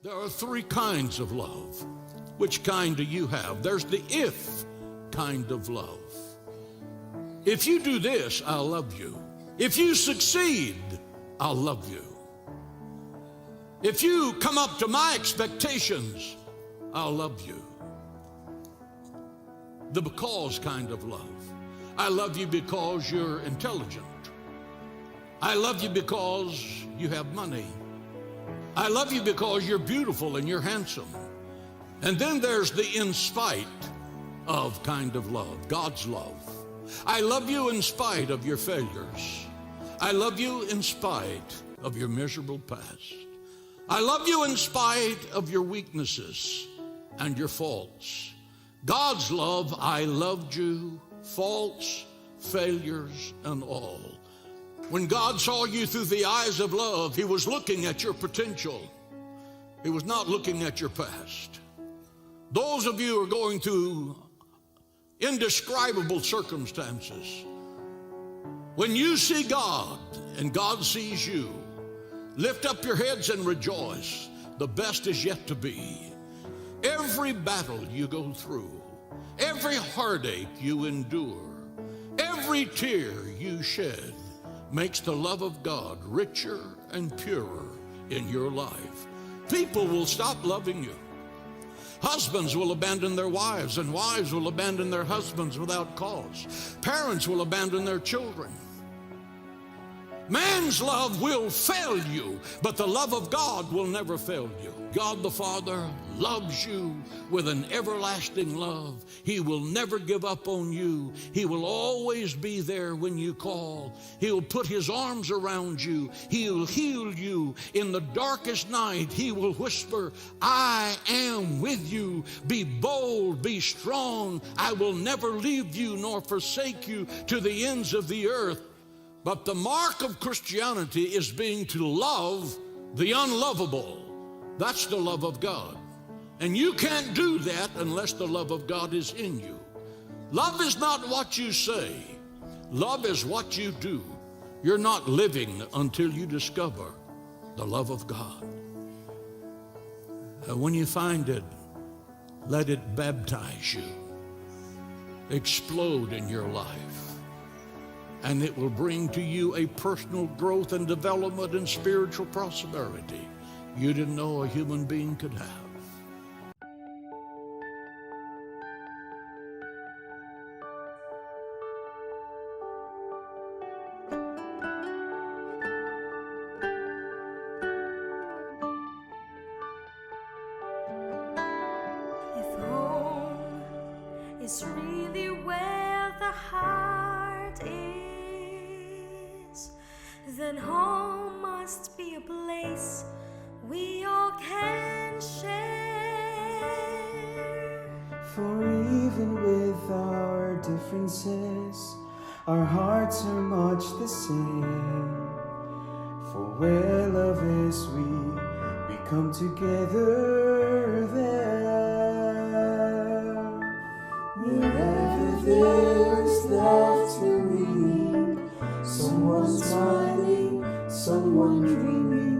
There are three kinds of love. Which kind do you have? There's the if kind of love. If you do this, I'll love you. If you succeed, I'll love you. If you come up to my expectations, I'll love you. The because kind of love. I love you because you're intelligent. I love you because you have money. I love you because you're beautiful and you're handsome. And then there's the in spite of kind of love, God's love. I love you in spite of your failures. I love you in spite of your miserable past. I love you in spite of your weaknesses and your faults. God's love, I loved you, faults, failures, and all. When God saw you through the eyes of love, He was looking at your potential. He was not looking at your past. Those of you who are going through indescribable circumstances, when you see God and God sees you, lift up your heads and rejoice. The best is yet to be. Every battle you go through, every heartache you endure, every tear you shed makes the love of God richer and purer in your life. People will stop loving you. Husbands will abandon their wives, and wives will abandon their husbands without cause. Parents will abandon their children. Man's love will fail you, but the love of God will never fail you. God the Father loves you with an everlasting love. He will never give up on you. He will always be there when you call. He'll put His arms around you. He'll heal you in the darkest night. He will whisper, I am with you. Be bold, be strong. I will never leave you nor forsake you to the ends of the earth. But the mark of Christianity is being to love the unlovable. That's the love of God. And you can't do that unless the love of God is in you. Love is not what you say. Love is what you do. You're not living until you discover the love of God. And when you find it, let it baptize you, explode in your life. And it will bring to you a personal growth and development and spiritual prosperity you didn't know a human being could have. If home is really where the heart is, then home must be a place we all can share. For even with our differences, our hearts are much the same. For where love is, we come together there. Wherever there's laughter ringing, someone smiling, someone dreaming,